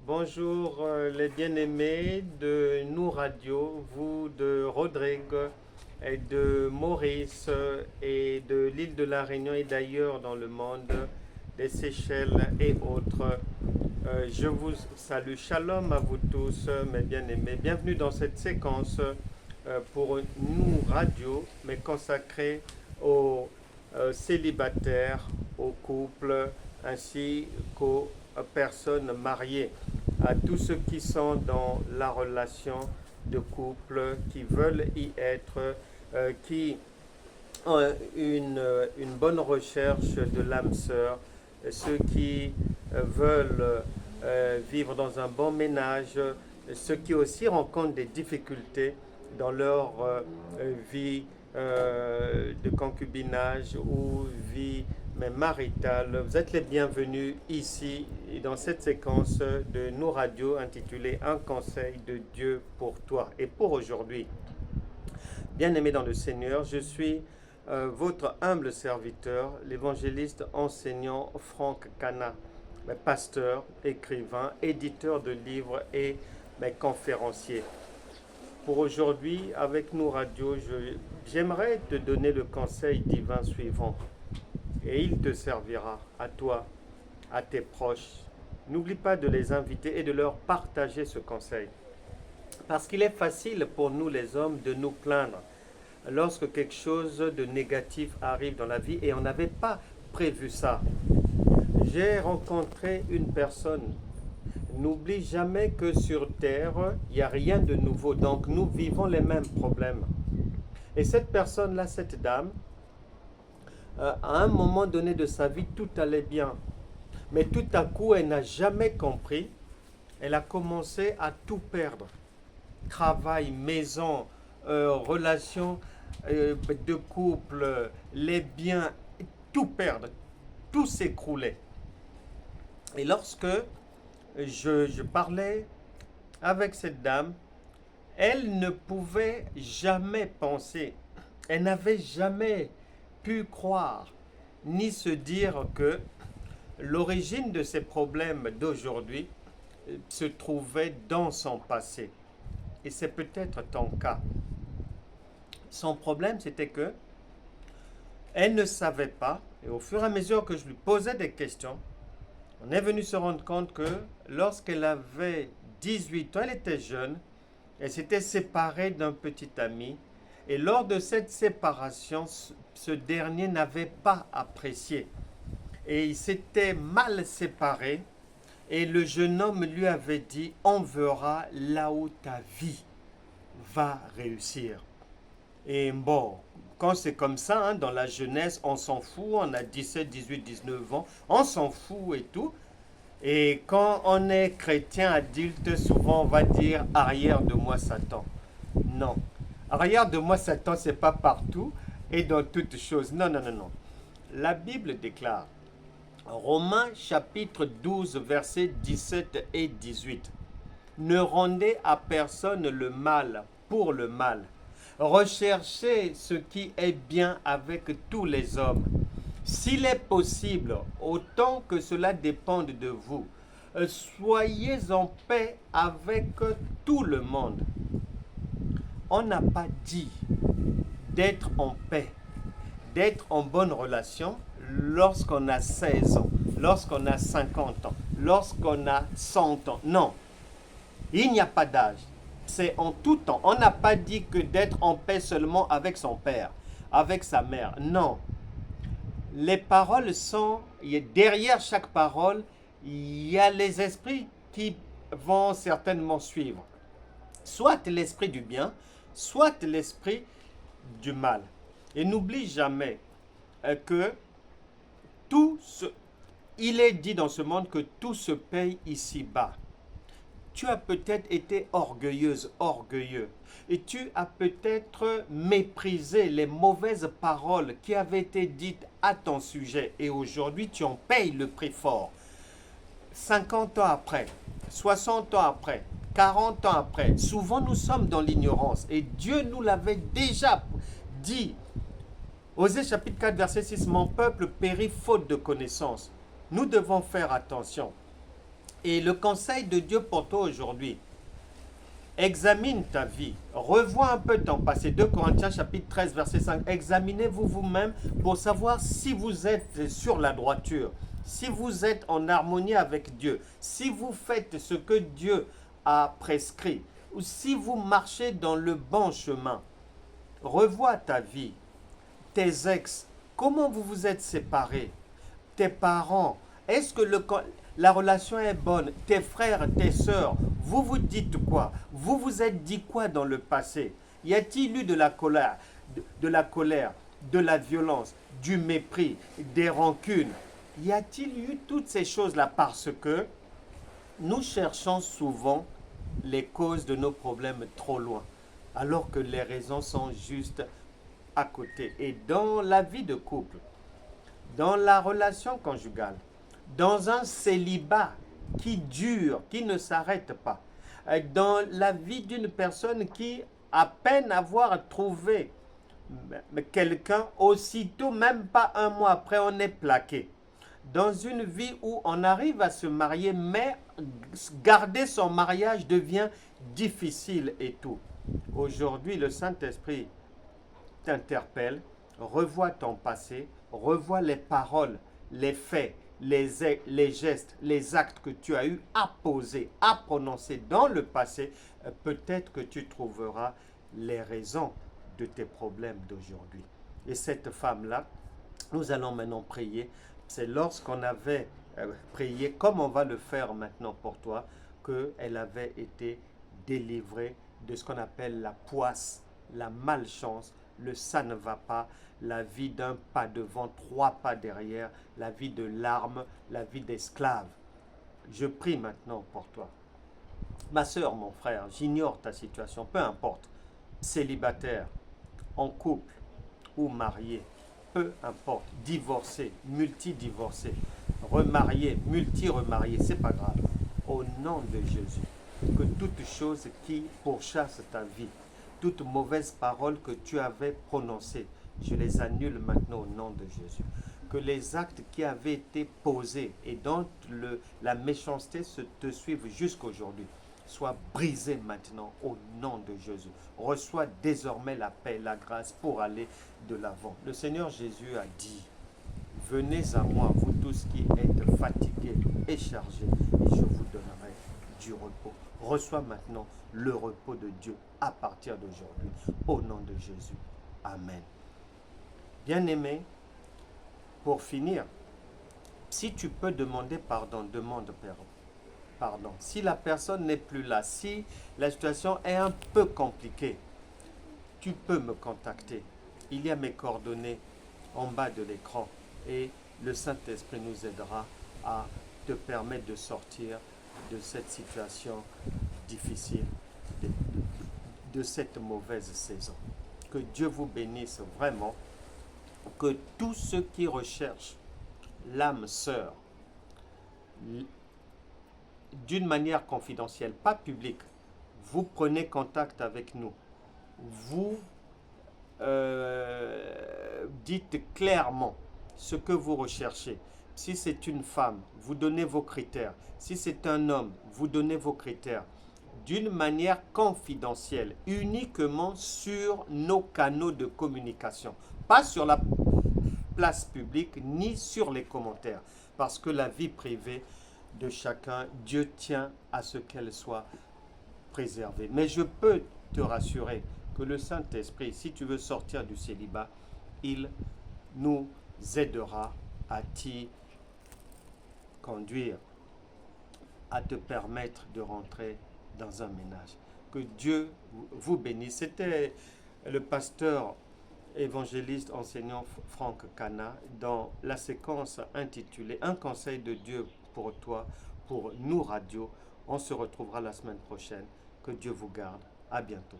Bonjour les bien-aimés de Nous Radio, vous de Rodrigue et de Maurice et de l'île de la Réunion et d'ailleurs dans le monde, des Seychelles et autres. Je vous salue, shalom à vous tous mes bien-aimés. Bienvenue dans cette séquence pour Nous Radio, mais consacrée aux célibataires, aux couples ainsi qu'aux personnes mariées, à tous ceux qui sont dans la relation de couple, qui veulent y être, qui ont une bonne recherche de l'âme sœur, ceux qui veulent vivre dans un bon ménage, ceux qui aussi rencontrent des difficultés dans leur vie de concubinage ou vie mais maritale. Vous êtes les bienvenus ici dans cette séquence de nos radios intitulée Un conseil de Dieu pour toi et pour aujourd'hui. Bien-aimés dans le Seigneur, je suis votre humble serviteur, l'évangéliste enseignant Franck Cana, pasteur, écrivain, éditeur de livres et conférencier. Pour aujourd'hui, avec nous radio, j'aimerais te donner le conseil divin suivant. Et il te servira à toi, à tes proches. N'oublie pas de les inviter et de leur partager ce conseil. Parce qu'il est facile pour nous les hommes de nous plaindre lorsque quelque chose de négatif arrive dans la vie et on n'avait pas prévu ça. J'ai rencontré une personne. N'oublie jamais que sur Terre, il n'y a rien de nouveau. Donc nous vivons les mêmes problèmes. Et cette personne-là, cette dame, à un moment donné de sa vie, tout allait bien. Mais tout à coup, elle n'a jamais compris. Elle a commencé à tout perdre. Travail, maison, relations de couple, les biens, tout perdre. Tout s'écroulait. Et lorsque je parlais avec cette dame, elle ne pouvait jamais penser, elle n'avait jamais pu croire, ni se dire que l'origine de ces problèmes d'aujourd'hui se trouvait dans son passé. Et c'est peut-être ton cas. Son problème, c'était que elle ne savait pas, et au fur et à mesure que je lui posais des questions, on est venu se rendre compte que lorsqu'elle avait 18 ans, elle était jeune, elle s'était séparée d'un petit ami, et lors de cette séparation, ce dernier n'avait pas apprécié. Et il s'était mal séparé, et le jeune homme lui avait dit, on verra là où ta vie va réussir. Et bon, quand c'est comme ça, hein, dans la jeunesse, on s'en fout, on a 17, 18, 19 ans, on s'en fout et tout. Et quand on est chrétien adulte, souvent on va dire arrière de moi Satan. Non. Arrière de moi Satan, c'est pas partout et dans toutes choses. Non, non, non, non. La Bible déclare, Romains chapitre 12, versets 17 et 18. Ne rendez à personne le mal pour le mal. Recherchez ce qui est bien avec tous les hommes. S'il est possible, autant que cela dépende de vous, soyez en paix avec tout le monde. On n'a pas dit d'être en paix, d'être en bonne relation lorsqu'on a 16 ans, lorsqu'on a 50 ans, lorsqu'on a 100 ans. Non, il n'y a pas d'âge. C'est en tout temps. On n'a pas dit que d'être en paix seulement avec son père, avec sa mère. Non. Les paroles sont, derrière chaque parole, il y a les esprits qui vont certainement suivre. Soit l'esprit du bien, soit l'esprit du mal. Et n'oublie jamais que il est dit dans ce monde que tout se paye ici-bas. Tu as peut-être été orgueilleuse, orgueilleux. Et tu as peut-être méprisé les mauvaises paroles qui avaient été dites à ton sujet. Et aujourd'hui, tu en payes le prix fort. 50 ans après, 60 ans après, 40 ans après, souvent nous sommes dans l'ignorance. Et Dieu nous l'avait déjà dit. Osée chapitre 4, verset 6, mon peuple périt faute de connaissance. Nous devons faire attention. Et le conseil de Dieu pour toi aujourd'hui, examine ta vie, revois un peu ton passé. 2 Corinthiens chapitre 13 verset 5. Examinez-vous vous-même pour savoir si vous êtes sur la droiture, si vous êtes en harmonie avec Dieu, si vous faites ce que Dieu a prescrit, ou si vous marchez dans le bon chemin. Revois ta vie, tes ex, comment vous vous êtes séparés, tes parents, est-ce que la relation est bonne, tes frères, tes sœurs, vous vous dites quoi? Vous vous êtes dit quoi dans le passé? Y a-t-il eu de la colère, de la violence, du mépris, des rancunes? Y a-t-il eu toutes ces choses-là? Parce que nous cherchons souvent les causes de nos problèmes trop loin, alors que les raisons sont juste à côté. Et dans la vie de couple, dans la relation conjugale, dans un célibat qui dure, qui ne s'arrête pas, dans la vie d'une personne qui, à peine avoir trouvé quelqu'un, aussitôt, même pas un mois après, on est plaqué. Dans une vie où on arrive à se marier, mais garder son mariage devient difficile et tout. Aujourd'hui, le Saint-Esprit t'interpelle, revois ton passé, revois les paroles, les faits, les gestes, les actes que tu as eu à poser, à prononcer dans le passé. Peut-être que tu trouveras les raisons de tes problèmes d'aujourd'hui. Et cette femme-là, nous allons maintenant prier. C'est lorsqu'on avait prié, comme on va le faire maintenant pour toi, qu'elle avait été délivrée de ce qu'on appelle la poisse, la malchance, le ça ne va pas, la vie d'un pas devant, 3 pas derrière, la vie de larmes, la vie d'esclave. Je prie maintenant pour toi. Ma soeur, mon frère, j'ignore ta situation, peu importe, célibataire, en couple ou marié, peu importe, divorcé, multidivorcé, remarié, multi-remarié, c'est pas grave. Au nom de Jésus, que toute chose qui pourchasse ta vie, toute mauvaise parole que tu avais prononcée, je les annule maintenant au nom de Jésus. Que les actes qui avaient été posés et dont la méchanceté te suivent jusqu'aujourd'hui soient brisés maintenant au nom de Jésus. Reçois désormais la paix, la grâce pour aller de l'avant. Le Seigneur Jésus a dit, venez à moi, vous tous qui êtes fatigués et chargés, et je vous donnerai du repos. Reçois maintenant le repos de Dieu à partir d'aujourd'hui. Au nom de Jésus. Amen. Bien-aimé, pour finir, si tu peux demander pardon, demande pardon. Si la personne n'est plus là, si la situation est un peu compliquée, tu peux me contacter. Il y a mes coordonnées en bas de l'écran et le Saint-Esprit nous aidera à te permettre de sortir de cette situation difficile, de cette mauvaise saison. Que Dieu vous bénisse vraiment, que tous ceux qui recherchent l'âme sœur, d'une manière confidentielle, pas publique, vous prenez contact avec nous. Vous dites clairement ce que vous recherchez. Si c'est une femme, vous donnez vos critères. Si c'est un homme, vous donnez vos critères. D'une manière confidentielle, uniquement sur nos canaux de communication. Pas sur la place publique, ni sur les commentaires. Parce que la vie privée de chacun, Dieu tient à ce qu'elle soit préservée. Mais je peux te rassurer que le Saint-Esprit, si tu veux sortir du célibat, il nous aidera à t'y conduire, à te permettre de rentrer dans un ménage. Que Dieu vous bénisse. C'était le pasteur évangéliste enseignant Franck Cana dans la séquence intitulée Un conseil de Dieu pour toi, pour nous radio. On se retrouvera la semaine prochaine. Que Dieu vous garde. À bientôt.